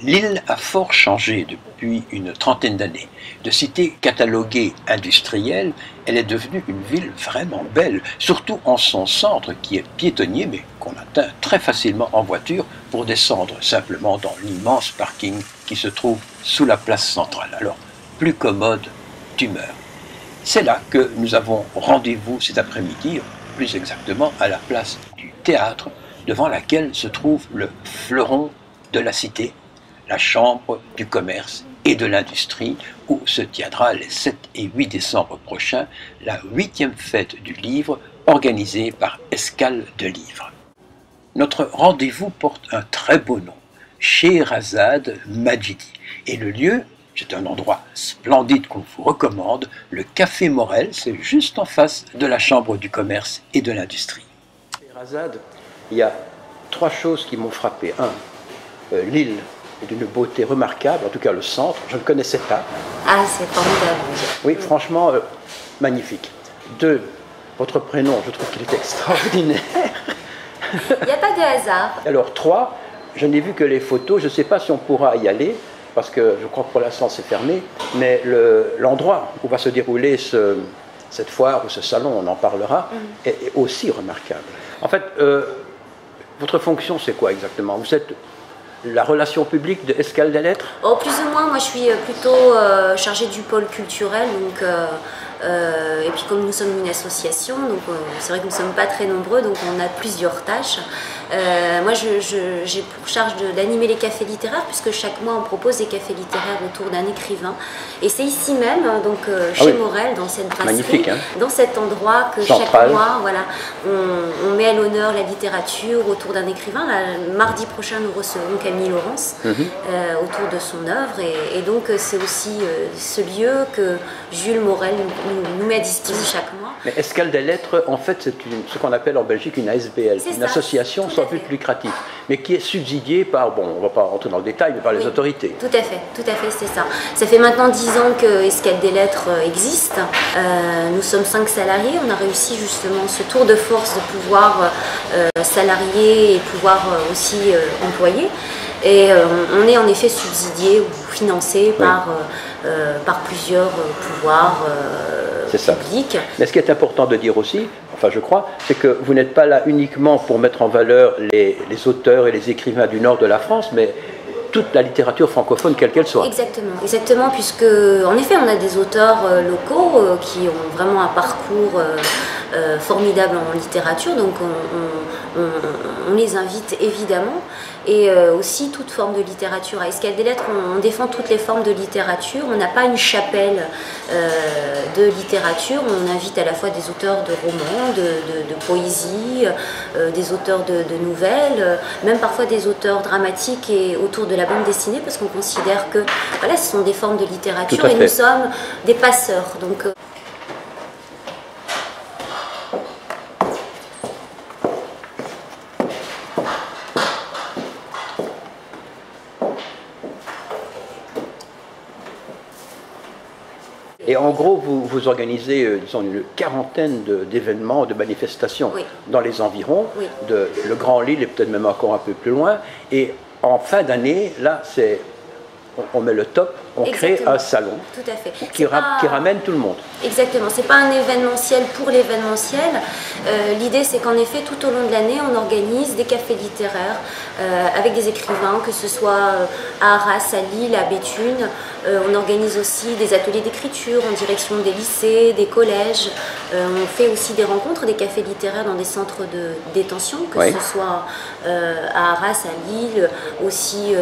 L'île a fort changé depuis une trentaine d'années. De cité cataloguée industrielle, elle est devenue une ville vraiment belle, surtout en son centre qui est piétonnier mais qu'on atteint très facilement en voiture pour descendre simplement dans l'immense parking qui se trouve sous la place centrale. Alors, plus commode, tu meurs. C'est là que nous avons rendez-vous cet après-midi, plus exactement à la place du théâtre, devant laquelle se trouve le fleuron de la cité, la Chambre du commerce et de l'industrie, où se tiendra les 7 et 8 décembre prochains la 8e fête du livre organisée par Escale de Livres. Notre rendez-vous porte un très beau nom, Scheherazade Majidi, et le lieu, c'est un endroit splendide qu'on vous recommande, le Café Morel, c'est juste en face de la Chambre du commerce et de l'industrie. Scheherazade, il y a 3 choses qui m'ont frappé. 1, l'île est d'une beauté remarquable, en tout cas le centre, je ne connaissais pas. Ah, c'est formidable. Oui, franchement, magnifique. 2, votre prénom, je trouve qu'il est extraordinaire. Il n'y a pas de hasard. Alors 3, je n'ai vu que les photos, je ne sais pas si on pourra y aller, parce que je crois que pour l'instant c'est fermé, mais l'endroit où va se dérouler cette foire ou ce salon, on en parlera, est aussi remarquable. En fait, votre fonction c'est quoi exactement? Vous êtes la relation publique de Escale des Lettres? Oh, plus ou moins, moi je suis plutôt chargée du pôle culturel, donc, et puis comme nous sommes une association, donc c'est vrai que nous ne sommes pas très nombreux, donc on a plusieurs tâches. Moi j'ai pour charge d'animer les cafés littéraires, puisque chaque mois on propose des cafés littéraires autour d'un écrivain, et c'est ici même, donc chez Morel, dans cette brasserie, dans cet endroit que chaque mois, voilà, on met à l'honneur la littérature autour d'un écrivain. Là, mardi prochain nous recevons Camille Laurence autour de son œuvre, et donc c'est aussi ce lieu que Jules Morel nous met à disposition chaque mois. Mais Escale des Lettres, en fait, c'est ce qu'on appelle en Belgique une ASBL, une association sans but lucratif, mais qui est subsidiée par, bon, on ne va pas rentrer dans le détail, mais par les autorités. Tout à fait, c'est ça. Ça fait maintenant 10 ans que Escale des Lettres existe. Nous sommes 5 salariés. On a réussi justement ce tour de force de pouvoir salarier et pouvoir aussi employer. Et on est en effet subsidié ou financé par plusieurs pouvoirs publics. Mais ce qui est important de dire aussi, enfin je crois, c'est que vous n'êtes pas là uniquement pour mettre en valeur les auteurs et les écrivains du nord de la France, mais toute la littérature francophone, quelle qu'elle soit. Exactement, puisque en effet on a des auteurs locaux qui ont vraiment un parcours formidable en littérature, donc on les invite évidemment, et aussi toute forme de littérature. À Escale des Lettres, on défend toutes les formes de littérature, on n'a pas une chapelle de littérature, on invite à la fois des auteurs de romans, de poésie, des auteurs de nouvelles, même parfois des auteurs dramatiques et autour de la bande dessinée, parce qu'on considère que voilà, ce sont des formes de littérature et nous sommes des passeurs. Donc, et en gros, vous organisez, disons, une quarantaine d'événements, de manifestations dans les environs, de le Grand Lille et peut-être même encore un peu plus loin. Et en fin d'année, là, on met le top, on crée un salon qui ramène tout le monde. Exactement, c'est pas un événementiel pour l'événementiel. L'idée c'est qu'en effet tout au long de l'année on organise des cafés littéraires avec des écrivains, que ce soit à Arras, à Lille, à Béthune. On organise aussi des ateliers d'écriture en direction des lycées, des collèges. On fait aussi des rencontres, des cafés littéraires dans des centres de détention, que ce soit à Arras, à Lille, aussi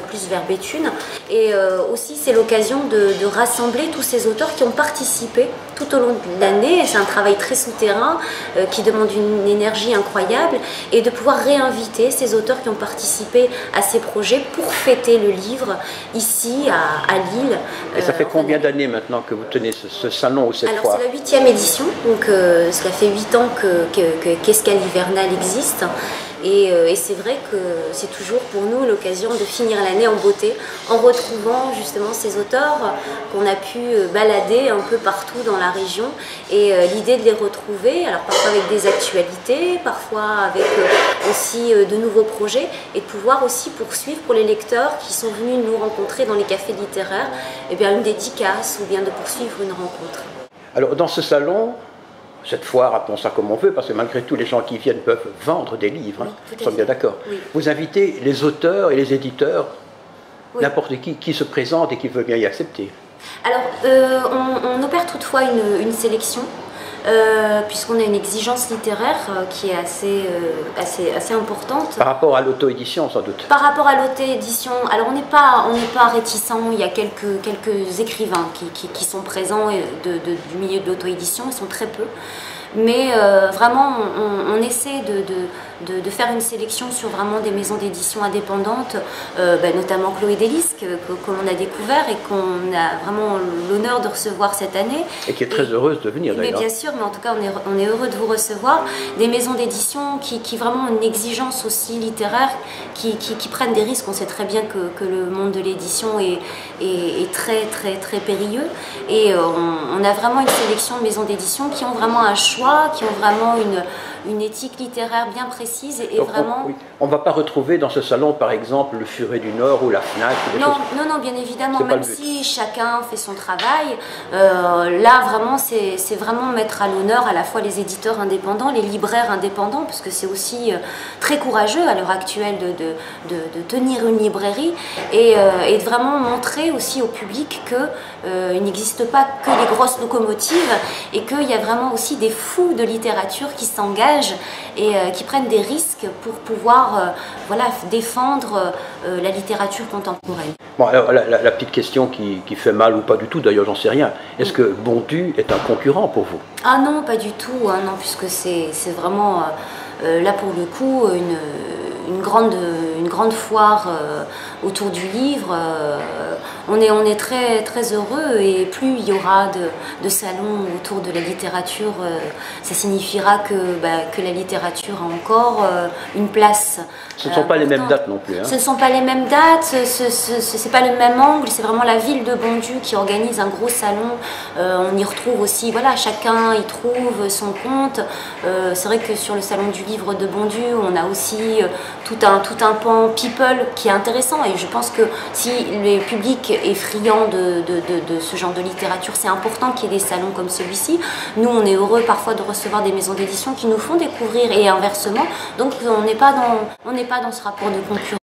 plus vers Béthune. Et aussi c'est l'occasion de rassembler tous ces auteurs qui ont participé tout au long de l'année. C'est un travail très souterrain qui demande une énergie incroyable, et de pouvoir réinviter ces auteurs qui ont participé à ces projets pour fêter le livre ici à Lille. Et ça fait combien d'années maintenant que vous tenez ce salon ou cette foire? Alors c'est la 8e édition, donc cela fait 8 ans qu'Escale Hivernale existe. Et c'est vrai que c'est toujours pour nous l'occasion de finir l'année en beauté, en retrouvant justement ces auteurs qu'on a pu balader un peu partout dans la région. Et l'idée de les retrouver retrouver, alors parfois avec des actualités, parfois avec aussi de nouveaux projets, et de pouvoir aussi poursuivre pour les lecteurs qui sont venus nous rencontrer dans les cafés littéraires, eh bien, une dédicace ou bien de poursuivre une rencontre. Alors dans ce salon, cette foire, appelons ça comme on veut, parce que malgré tout les gens qui viennent peuvent vendre des livres, Oui, nous sommes bien d'accord. Oui. Vous invitez les auteurs et les éditeurs, Oui. n'importe qui se présente et qui veut bien y accepter. Alors, on opère toutefois une sélection, puisqu'on a une exigence littéraire qui est assez importante. Par rapport à l'auto-édition, sans doute. Par rapport à l'auto-édition, alors on n'est pas réticent, il y a quelques écrivains qui sont présents du milieu de l'auto-édition, ils sont très peu. Mais vraiment, on essaie de faire une sélection sur vraiment des maisons d'édition indépendantes, notamment Chloé Délice, que l'on a découvert et qu'on a vraiment l'honneur de recevoir cette année. Et qui est très heureuse de venir d'ailleurs. Bien sûr, mais en tout cas, on est heureux de vous recevoir. Des maisons d'édition qui vraiment ont une exigence aussi littéraire, qui prennent des risques. On sait très bien que le monde de l'édition est très, très, très périlleux. Et on a vraiment une sélection de maisons d'édition qui ont vraiment un choix, qui ont vraiment une éthique littéraire bien précise et donc vraiment... On ne va pas retrouver dans ce salon par exemple le Furet du Nord ou la FNAC ou Non, bien évidemment, même si chacun fait son travail, là vraiment c'est vraiment mettre à l'honneur à la fois les éditeurs indépendants, les libraires indépendants, parce que c'est aussi très courageux à l'heure actuelle de tenir une librairie et de vraiment montrer aussi au public qu'il n'existe pas que les grosses locomotives et qu'il y a vraiment aussi des fous de littérature qui s'engagent et qui prennent des risques pour pouvoir défendre la littérature contemporaine. Bon, alors la petite question qui fait mal ou pas du tout, d'ailleurs j'en sais rien, est-ce que Bondu est un concurrent pour vous? Ah non, pas du tout, non, puisque c'est vraiment là pour le coup une grande foire autour du livre. On est très, très heureux et plus il y aura de salons autour de la littérature, ça signifiera que la littérature a encore une place. Ce ne sont pas les mêmes dates non plus. Ce ne sont pas les mêmes dates, ce n'est pas le même angle, c'est vraiment la ville de Bondu qui organise un gros salon. On y retrouve aussi, voilà, chacun y trouve son compte. C'est vrai que sur le salon du livre de Bondu, on a aussi tout un pan people qui est intéressant et je pense que si le public est friand de ce genre de littérature, c'est important qu'il y ait des salons comme celui-ci. Nous, on est heureux parfois de recevoir des maisons d'édition qui nous font découvrir et inversement. Donc, on n'est pas dans ce rapport de concurrence.